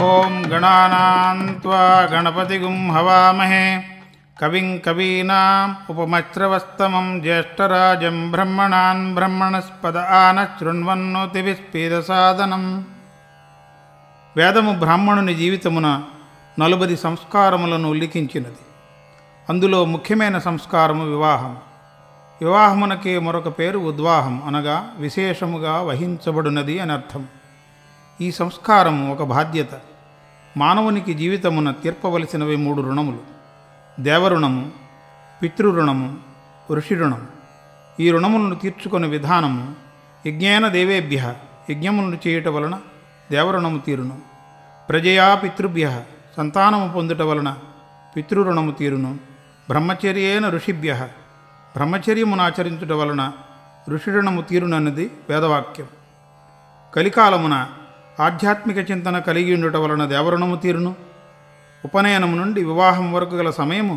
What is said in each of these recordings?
ఓం గణానాం త్వా గణపతిగుం హవామహే కవిం కవీనాం ఉపమశ్రవస్తమం జ్యేష్ఠరాజం బ్రహ్మణాన్ బ్రహ్మణస్పద ఆనశృణ్వన్నోతిభిస్పీదసాదనం. వేదము బ్రాహ్మణుని జీవితమున 40 సంస్కారములను ఉల్లిఖించినది. అందులో ముఖ్యమైన సంస్కారము వివాహం. వివాహమునకే మరొక పేరు ఉద్వాహం, అనగా విశేషముగా వహించబడినది అని అర్థం. ఈ సంస్కారము ఒక బాధ్యత. మానవునికి జీవితమున తీర్పవలసినవి 3 రుణములు: దేవరుణము, పితృరుణము, ఋషి రుణము. ఈ రుణములను తీర్చుకునే విధానము యజ్ఞేన దేవేభ్య, యజ్ఞములను చేయుట వలన దేవరుణము తీరును. ప్రజయా పితృభ్య, సంతానము పొందుట వలన పితృరుణము తీరును. బ్రహ్మచర్యేన ఋషిభ్య, బ్రహ్మచర్యమును ఆచరించుట వలన ఋషిరుణము తీరునన్నది వేదవాక్యం. కలికాలమున ఆధ్యాత్మిక చింతన కలిగి ఉండుట వలన దేవరుణము తీరును. ఉపనయనము నుండి వివాహం వరకు గల సమయము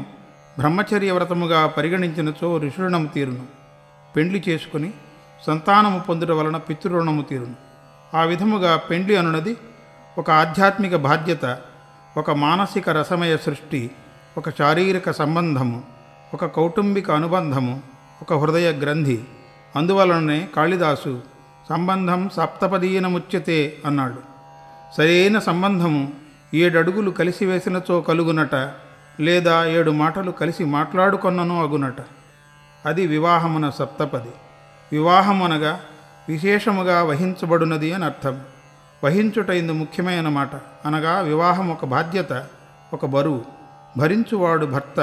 బ్రహ్మచర్య వ్రతముగా పరిగణించినచో ఋషిరుణము తీరును. పెండ్లి చేసుకుని సంతానము పొందుట వలన పితృరుణము తీరును. ఆ విధముగా పెండ్లి అనున్నది ఒక ఆధ్యాత్మిక బాధ్యత, ఒక మానసిక రసమయ సృష్టి, ఒక శారీరక సంబంధము, ఒక కౌటుంబిక అనుబంధము, ఒక హృదయ గ్రంథి. అందువలననే కాళిదాసు సంబంధం సప్తపదీనముచ్యతే అన్నాడు. సరైన సంబంధము 7 అడుగులు కలిసి వేసినచో కలుగునట, లేదా 7 మాటలు కలిసి మాట్లాడుకొన్నను అగునట. అది వివాహమున సప్తపది. వివాహం అనగా విశేషముగా వహించబడునది అని అర్థం. వహించుట ఇందు ముఖ్యమైన మాట. అనగా వివాహం ఒక బాధ్యత, ఒక బరువు. భరించువాడు భర్త,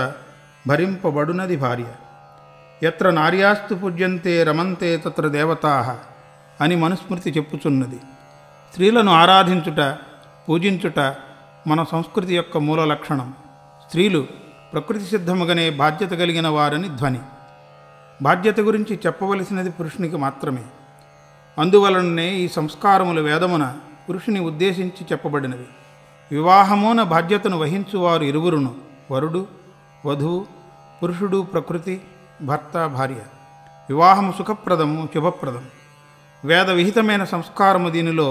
భరింపబడునది భార్య. ఎత్ర నార్యాస్తు పూజ్యంతే రమంతే తత్ర దేవతాః అని మనుస్మృతి చెప్పుచున్నది. స్త్రీలను ఆరాధించుట, పూజించుట మన సంస్కృతి యొక్క మూల లక్షణం. స్త్రీలు ప్రకృతి సిద్ధముగానే బాధ్యత కలిగిన వారని ధ్వని. బాధ్యత గురించి చెప్పవలసినది పురుషునికి మాత్రమే. అందువలననే ఈ సంస్కారముల వేదమున పురుషుని ఉద్దేశించి చెప్పబడినవి. వివాహమున బాధ్యతను వహించువారు ఇరువురును: వరుడు, వధువు, పురుషుడు ప్రకృతి, భర్త భార్య. వివాహము సుఖప్రదము, శుభప్రదము. వేద విహితమైన సంస్కారము. దీనిలో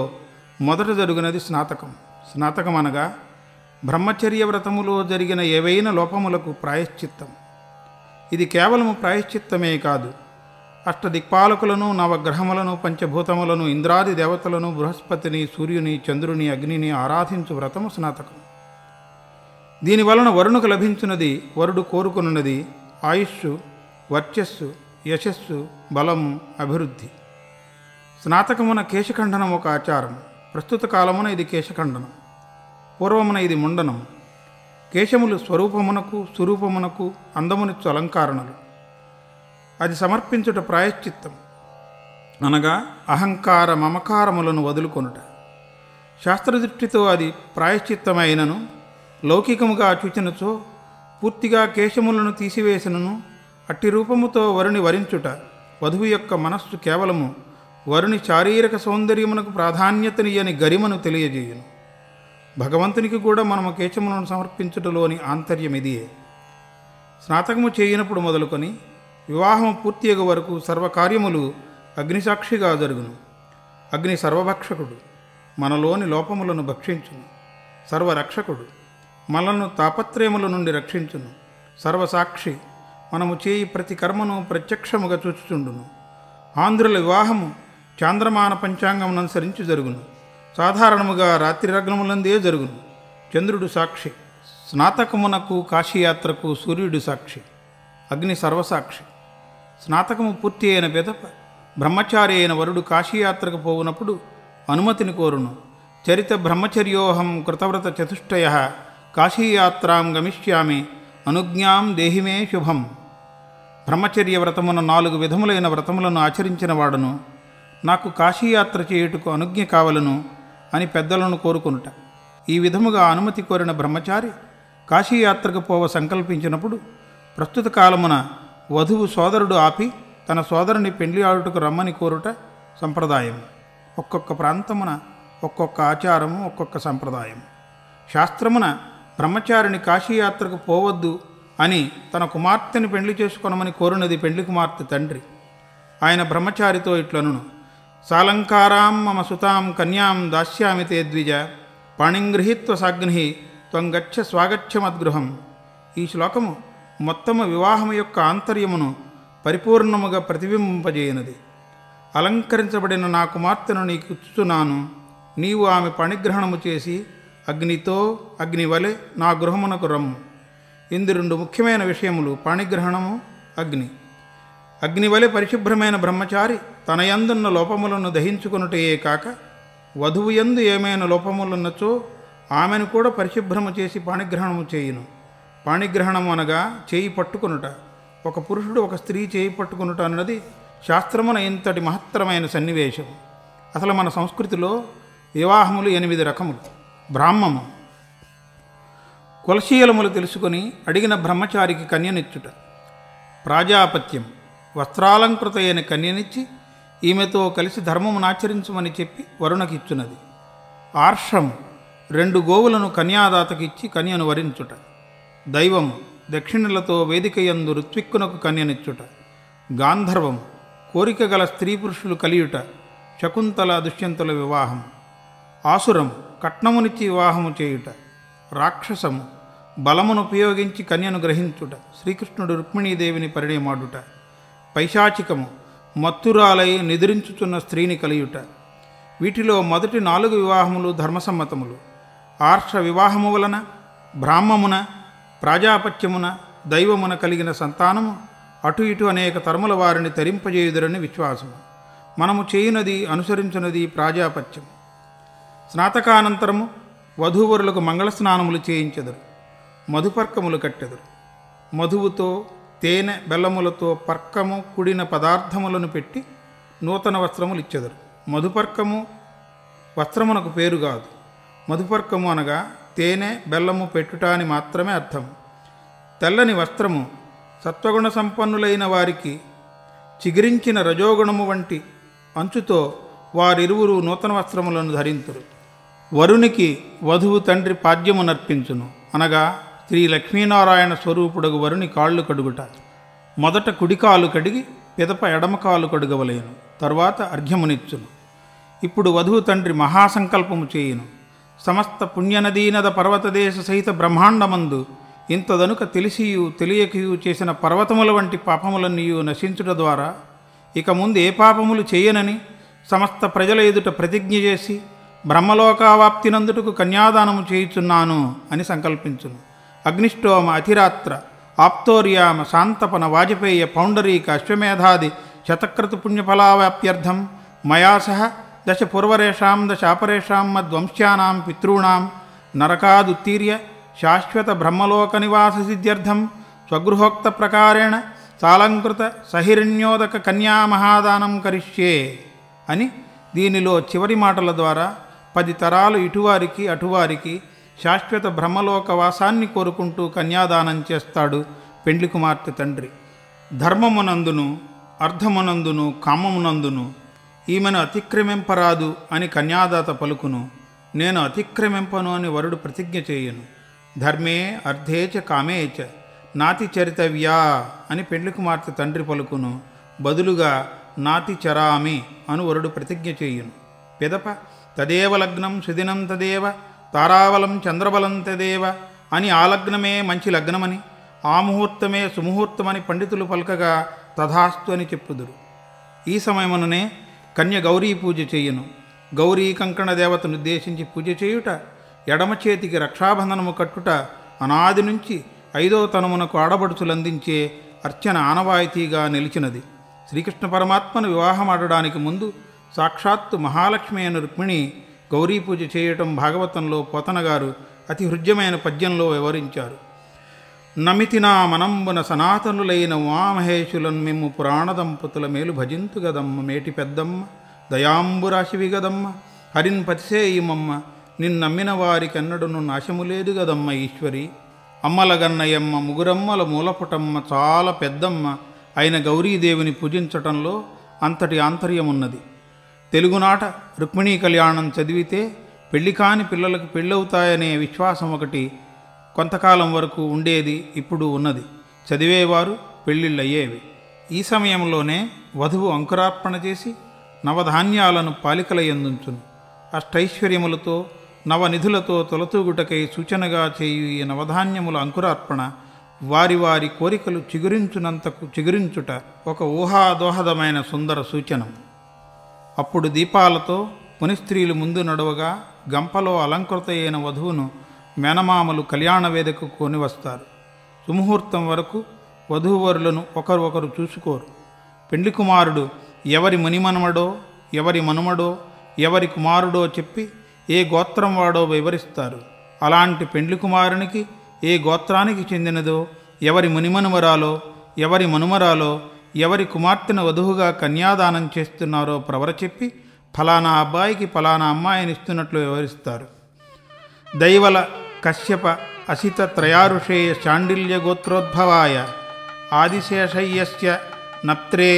మొదట జరుగునది స్నాతకం. స్నాతకం అనగా బ్రహ్మచర్య వ్రతములో జరిగిన ఏవైనా లోపములకు ప్రాయశ్చిత్తం. ఇది కేవలము ప్రాయశ్చిత్తమే కాదు, అష్టదిక్పాలకులను, నవగ్రహములను, పంచభూతములను, ఇంద్రాది దేవతలను, బృహస్పతిని, సూర్యుని, చంద్రుని, అగ్నిని ఆరాధించు వ్రతము స్నాతకం. దీనివలన వరుణుకు లభించున్నది, వరుడు కోరుకున్నది ఆయుష్షు, వర్చస్సు, యశస్సు, బలము, అభివృద్ధి. స్నాతకమున కేశఖండనం ఒక ఆచారం. ప్రస్తుత కాలమున ఇది కేశఖండనం, పూర్వమున ఇది ముండనం. కేశములు స్వరూపమునకు, స్వరూపమునకు అందమునిచ్చు అలంకారణలు. అది సమర్పించుట ప్రాయశ్చిత్తం, అనగా అహంకార మమకారములను వదులుకొనుట. శాస్త్రదృష్టితో అది ప్రాయశ్చిత్తమైనను, లౌకికముగా చూచినచో పూర్తిగా కేశములను తీసివేసినను అట్టి రూపముతో వరుని వరించుట వధువు యొక్క మనస్సు కేవలము వరుని శారీరక సౌందర్యమునకు ప్రాధాన్యతనియని గరిమను తెలియజేయును. భగవంతునికి కూడా మనము కేశములను సమర్పించుటలోని ఆంతర్యం ఇదియే. స్నాతకము చేయనప్పుడు మొదలుకొని వివాహము పూర్తియగు వరకు సర్వకార్యములు అగ్నిసాక్షిగా జరుగును. అగ్ని సర్వభక్షకుడు, మనలోని లోపములను భక్షించును. సర్వరక్షకుడు, మనలను తాపత్రయముల నుండి రక్షించును. సర్వసాక్షి, మనము చేయి ప్రతి కర్మను ప్రత్యక్షముగా చూచుచుండును. ఆంధ్రుల వివాహము చాంద్రమాన పంచాంగమును అనుసరించి జరుగును. సాధారణముగా రాత్రి లగ్నములందే జరుగును. చంద్రుడు సాక్షి. స్నాతకమునకు, కాశీయాత్రకు సూర్యుడు సాక్షి. అగ్ని సర్వసాక్షి. స్నాతకము పూర్తి అయిన పిదప బ్రహ్మచారి అయిన వరుడు కాశీయాత్రకు పోవునప్పుడు అనుమతిని కోరును. చరిత బ్రహ్మచర్యోహం కృతవ్రత చతుష్టయ కాశీయాత్రాం గమిష్యామి అనుజ్ఞాం దేహిమే శుభం. బ్రహ్మచర్య వ్రతమున 4 విధములైన వ్రతములను ఆచరించిన వాడును నాకు కాశీయాత్ర చేయుటకు అనుజ్ఞ కావలను అని పెద్దలను కోరుకొనుట. ఈ విధముగా అనుమతి కోరిన బ్రహ్మచారి కాశీయాత్రకు పోవ సంకల్పించినప్పుడు ప్రస్తుత కాలమున వధువు సోదరుడు ఆపి తన సోదరుని పెండ్లి ఆడుటకు రమ్మని కోరుట సంప్రదాయం. ఒక్కొక్క ప్రాంతమున ఒక్కొక్క ఆచారము, ఒక్కొక్క సంప్రదాయం. శాస్త్రమున బ్రహ్మచారిని కాశీయాత్రకు పోవద్దు అని తన కుమార్తెని పెండ్లి చేసుకొనమని కోరినది పెండ్లి కుమార్తె తండ్రి. ఆయన బ్రహ్మచారితో ఇట్లనును: సాలంకారాం మమ సుతాం కన్యాం దాస్యామి తే ద్విజ పాణింగృహీత్వ సాగ్ని త్వం గచ్చ స్వాగచ్చ మద్గృహం. ఈ శ్లోకము మొత్తము వివాహము యొక్క ఆంతర్యమును పరిపూర్ణముగా ప్రతిబింబింపజేయనది. అలంకరించబడిన నా కుమార్తెను నీకు ఇచ్చుచున్నాను, నీవు ఆమె పణిగ్రహణము చేసి అగ్నితో అగ్నివలె నా గృహమునకు రమ్ము. ఇందు రెండు ముఖ్యమైన విషయములు: పాణిగ్రహణము, అగ్ని. అగ్నివలె పరిశుభ్రమైన బ్రహ్మచారి తన యందున్న లోపములను దహించుకొనుటయే కాక వధువు యందు ఏమైనా లోపములున్నచో ఆమెను కూడా పరిశుభ్రము చేసి పాణిగ్రహణము చేయును. పాణిగ్రహణము అనగా చేయి పట్టుకొనుట. ఒక పురుషుడు ఒక స్త్రీ చేయి పట్టుకొనుట అన్నది శాస్త్రమున ఇంతటి మహత్తరమైన సన్నివేశం. అసలు మన సంస్కృతిలో వివాహములు 8 రకములు. బ్రాహ్మము, కులశీలములు తెలుసుకొని అడిగిన బ్రహ్మచారికి కన్యనిచ్చుట. ప్రాజాపత్యం, వస్త్రాలంకృత అయిన కన్యనిచ్చి ఈమెతో కలిసి ధర్మమునాచరించమని చెప్పి వరుణకిచ్చున్నది. ఆర్షము, 2 గోవులను కన్యాదాతకిచ్చి కన్యను వరించుట. దైవము, దక్షిణలతో వేదికయందు ఋత్విక్కునకు కన్యనిచ్చుట. గాంధర్వము, కోరిక గల స్త్రీ పురుషులు కలియుట. శకుంతల దుష్యంతుల వివాహం. ఆసురము, కట్నమునిచ్చి వివాహము చేయుట. రాక్షసము, బలమును ఉపయోగించి కన్యను గ్రహించుట. శ్రీకృష్ణుడు రుక్మిణీదేవిని పరిణయమాడుట. పైశాచికము, మత్తురాలై నిద్రించుచున్న స్త్రీని కలియుట. వీటిలో మొదటి 4 వివాహములు ధర్మసమ్మతములు. ఆర్ష వివాహము వలన బ్రాహ్మమున, ప్రాజాపత్యమున, దైవమున కలిగిన సంతానము అటు ఇటు అనేక తరముల వారిని తరింపజేయుదురని విశ్వాసము. మనము చేయునది, అనుసరించున్నది ప్రాజాపత్యము. స్నాతకానంతరము వధూవరులకు మంగళస్నానములు చేయించెదరు. మధుపర్కములు కట్టెదరు. మధువుతో, తేనె, బెల్లములతో పర్కము కూడిన పదార్థములను పెట్టి నూతన వస్త్రములు ఇచ్చెదరు. మధుపర్కము వస్త్రమునకు పేరు కాదు. మధుపర్కము అనగా తేనె, బెల్లము పెట్టుట అని మాత్రమే అర్థం. తెల్లని వస్త్రము సత్వగుణ సంపన్నులైన వారికి చిగిరించిన రజోగుణము వంటి అంచుతో వారిరువురు నూతన వస్త్రములను ధరింతురు. వరునికి వధువు తండ్రి పాద్యము నర్పించును, అనగా శ్రీ లక్ష్మీనారాయణ స్వరూపుడగు వరుని కాళ్ళు కడుగుట. మొదట కుడికాలు కడిగి పిదప ఎడమకాలు కడుగవలేను, తరువాత అర్ఘ్యమునిచ్చును. ఇప్పుడు వధువు తండ్రి మహాసంకల్పము చేయును. సమస్త పుణ్యనదీనద పర్వతదేశ సహిత బ్రహ్మాండమందు ఇంతదనుక తెలిసియు తెలియకయు చేసిన పర్వతముల వంటి పాపములన్నీయు నశించుట ద్వారా ఇక ముందు ఏ పాపములు చేయనని సమస్త ప్రజల ఎదుట ప్రతిజ్ఞ చేసి బ్రహ్మలోకావాప్తినందుటకు కన్యాదానము చేయుచున్నాను అని సంకల్పించును. అగ్నిష్టోమ, అతిరాత్ర, ఆప్తోర్యామ, శాంతపన, వాజపేయ, పౌండరీక, అశ్వమేధాది శతక్రతు పుణ్యఫలావాప్యర్థం మయా సహ 10 పూర్వరేషాం 10 అపరేషాం మద్వంశ్యానాం పితॄణాం నరకాదుత్తీర్య శాశ్వత బ్రహ్మలోక నివాస సిద్ధ్యర్థం స్వగృహోక్త ప్రకారేణ సాలంకృత సహిరణ్యోదక కన్యా మహాదానం కరిష్యే అని దీనిలో చివరి మాటల ద్వారా 10 తరాలు ఇటువారికి అటువారికి శాశ్వత బ్రహ్మలోక వాసాన్ని కోరుకుంటూ కన్యాదానం చేస్తాడు పెండ్లి కుమార్తె తండ్రి. ధర్మమునందును, అర్థమునందును, కామమునందును ఈమెను అతిక్రమింపరాదు అని కన్యాదాత పలుకును. నేను అతిక్రమింపను అని వరుడు ప్రతిజ్ఞ చేయును. ధర్మే అర్థేచ కామేచ నాతి చరితవ్యా అని పెండ్లి కుమార్తె తండ్రి పలుకును. బదులుగా నాతి చరామి అను వరుడు ప్రతిజ్ఞ చేయును. పిదప తదేవ లగ్నం సుదినం తదేవ తారావలం చంద్రబలం తదేవ అని ఆ లగ్నమే మంచి లగ్నమని, ఆ ముహూర్తమే సుముహూర్తమని పండితులు పలకగా తథాస్తు అని చెప్పుదురు. ఈ సమయముననే కన్య గౌరీ పూజ చేయును. గౌరీ కంకణ దేవతను ఉద్దేశించి పూజ చేయుట, ఎడమ చేతికి రక్షాబంధనము కట్టుట అనాది నుంచి 5వ తనమునకు ఆడబడుచులందించే అర్చన ఆనవాయితీగా నిలిచినది. శ్రీకృష్ణ పరమాత్మను వివాహమాడడానికి ముందు సాక్షాత్తు మహాలక్ష్మి అయిన రుక్మిణి గౌరీ పూజ చేయటం భాగవతంలో పోతనగారు అతి హృద్యమైన పద్యంలో వివరించారు. నమితి నా మనంబున సనాతనులైన ఉమామహేశులను మేము పురాణ దంపతుల మేలు భజింతు గదమ్మ, మేటి పెద్దమ్మ దయాంబురాశివి గదమ్మ, హరిన్ పతిసేయమమ్మ, నిన్నమ్మిన వారికెన్నడును నాశము లేదు గదమ్మ ఈశ్వరి. అమ్మల గన్నయమ్మ, ముగురమ్మల మూలపుటమ్మ, చాలా పెద్దమ్మ అయిన గౌరీదేవిని పూజించటంలో అంతటి ఆంతర్యమున్నది. తెలుగునాట రుక్మిణీ కళ్యాణం చదివితే పెళ్లి కాని పిల్లలకు పెళ్ళవుతాయనే విశ్వాసం ఒకటి కొంతకాలం వరకు ఉండేది, ఇప్పుడు ఉన్నది. చదివేవారు పెళ్ళిళ్ళయ్యేవి. ఈ సమయంలోనే వధువు అంకురార్పణ చేసి నవధాన్యాలను పాలికల యందుంచును. అష్టైశ్వర్యములతో నవనిధులతో తొలతూగుటకై సూచనగా చేయు ఈ నవధాన్యముల అంకురార్పణ వారి వారి కోరికలు చిగురించునంతకు చిగురించుట ఒక ఊహాదోహదమైన సుందర సూచనం. అప్పుడు దీపాలతో మునిస్త్రీలు ముందు నడవగా గంపలో అలంకృత అయిన వధువును మేనమామలు కళ్యాణ వేదికకు కొనివస్తారు. సుముహూర్తం వరకు వధూవరులను ఒకరు చూసుకోరు. పెండ్లి కుమారుడు ఎవరి మునిమనుమడో, ఎవరి మనుమడో, ఎవరి కుమారుడో చెప్పి ఏ గోత్రం వాడో వివరిస్తారు. అలాంటి పెండ్లి కుమారునికి ఏ గోత్రానికి చెందినదో, ఎవరి మునిమనుమరాలో, ఎవరి మనుమరాలో, ఎవరి కుమార్తెను వధువుగా కన్యాదానం చేస్తున్నారో ప్రవర చెప్పి ఫలానా అబ్బాయికి ఫలానా అమ్మాయినిస్తున్నట్లు వివరిస్తారు. దైవల కశ్యప అసిత త్రయారుషేయ శాండిల్య గోత్రోద్భవాయ ఆదిశేషయ్యస్య నప్త్రే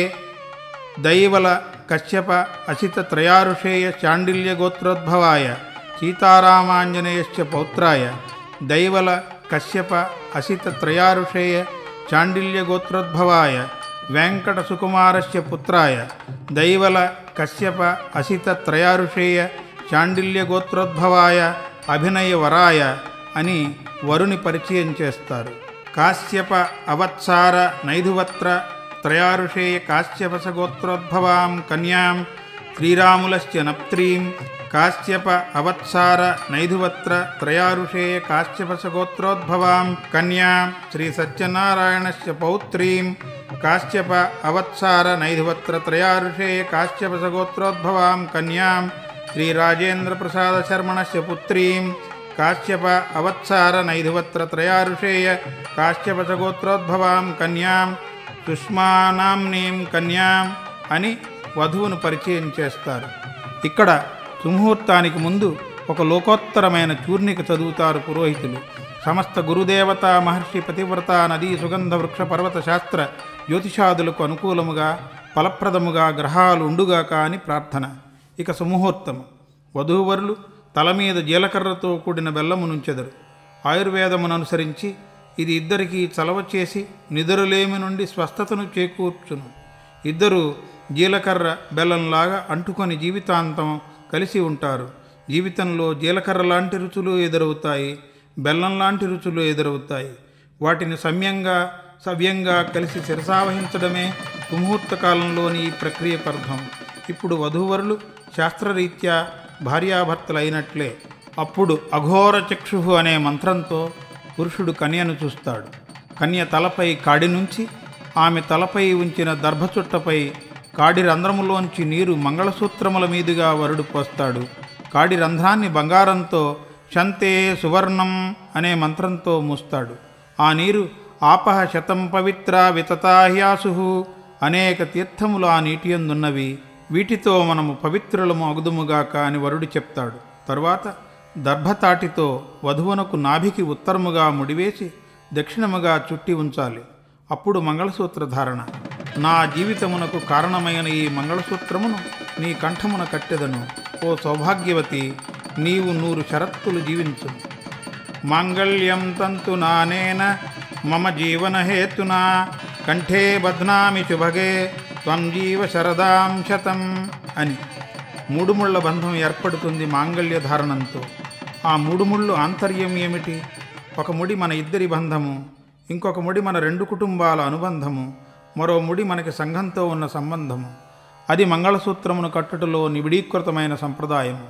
దైవల కశ్యప అసిత త్రయారుషేయ శాండిల్య గోత్రోద్భవాయ సీతారామాంజనేయస్య పౌత్రాయ దైవల కశ్యప అసిత త్రయారుషేయ చాండిల్య గోత్రోద్భవాయ వెంకట సుకుమారస్య పుత్రాయ దైవల కశ్యప అసిత త్రయారుషేయ చాండిల్య గోత్రోద్భవాయ అభినయ వరాయ అని వరుని పరిచయం చేస్తారు. కాశ్యప అవత్సార నైధువత్ర త్రయారుషేయ కాశ్యపస గోత్రోద్భవాం కన్యాం శ్రీరాములస్య నప్త్రీం కాశ్యప అవత్సార నైధువత్ర త్రయారుషేయ కాశ్యపస గోత్రోద్భవాం కన్యాం శ్రీ సత్యనారాయణస్య పౌత్రీం కాశ్యప అవత్సార నైధువత్ర త్రయారుషేయ కాశ్యపస గోత్రోద్భవాం కన్యాం శ్రీ రాజేంద్ర ప్రసాద శర్మణస్య పుత్రీం కాశ్యప అవత్సార నైధువత్ర త్రయారుషేయ కాశ్యపస గోత్రోద్భవాం కన్యాం సుష్మానాంనీం కన్యాం అని వధువును పరిచయం చేస్తారు. ఇక్కడ సుముహూర్తానికి ముందు ఒక లోకోత్తరమైన చూర్ణిక చదువుతారు పురోహితులు. సమస్త గురుదేవత మహర్షి పతివ్రత నదీ సుగంధ వృక్ష పర్వత శాస్త్ర జ్యోతిషాదులకు అనుకూలముగా ఫలప్రదముగా గ్రహాలు ఉండుగాక అని ప్రార్థన. ఇక సుముహూర్తము. వధూవరులు తల మీద జీలకర్రతో కూడిన బెల్లము నుంచెదరు. ఆయుర్వేదమును అనుసరించి ఇది ఇద్దరికీ చలవ చేసి నిద్రలేమి నుండి స్వస్థతను చేకూర్చును. ఇద్దరు జీలకర్ర బెల్లంలాగా అంటుకొని జీవితాంతం కలిసి ఉంటారు. జీవితంలో జీలకర్ర లాంటి రుచులు ఎదురవుతాయి, బెల్లం లాంటి రుచులు ఎదురవుతాయి. వాటిని సవ్యంగా కలిసి శిరసావహించడమే సుముహూర్త కాలంలోని ఈ ప్రక్రియకు అర్థం. ఇప్పుడు వధూవరులు శాస్త్రరీత్యా భార్యాభర్తలైనట్లే. అప్పుడు అఘోర చక్షు అనే మంత్రంతో పురుషుడు కన్యను చూస్తాడు. కన్య తలపై కాడి నుంచి ఆమె తలపై ఉంచిన దర్భచుట్టపై కాడి రంధ్రములోంచి నీరు మంగళసూత్రముల మీదుగా వరుడు పోస్తాడు. కాడి రంధ్రాన్ని బంగారంతో శంతే సువర్ణం అనే మంత్రంతో మూస్తాడు. ఆ నీరు ఆపహ శతం పవిత్ర వితతాహ్యాసు అనేక తీర్థములు ఆ నీటి యందున్నవి, వీటితో మనము పవిత్రులము అగుదుముగాక అని వరుడు చెప్తాడు. తరువాత దర్భతాటితో వధువునకు నాభికి ఉత్తరముగా ముడివేసి దక్షిణముగా చుట్టి ఉంచాలి. అప్పుడు మంగళసూత్ర ధారణ. నా జీవితమునకు కారణమైన ఈ మంగళసూత్రమును నీ కంఠమున కట్టెదను. ఓ సౌభాగ్యవతి, నీవు 100 షరత్తులు జీవించు. మాంగళ్యం తంతు నానేన మమ జీవనహేతునా కంఠే బధ్నామి శుభగే త్వం జీవ శరదాం శతం అని 3 ముళ్ళ బంధం ఏర్పడుతుంది మాంగళ్య ధారణంతో. ఆ 3 ముళ్ళు ఆంతర్యం ఏమిటి? ఒక ముడి మన ఇద్దరి బంధము, ఇంకొక ముడి మన 2 కుటుంబాల అనుబంధము, మరో ముడి మనకి సంఘంతో ఉన్న సంబంధము. అది మంగళసూత్రమును కట్టుటలో నిబిడీకృతమైన సంప్రదాయము.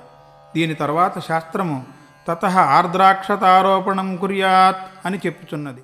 దీని తర్వాత శాస్త్రము తతః ఆర్ద్రాక్షతారోపణం కుర్యాత్ అని చెప్పుచున్నది.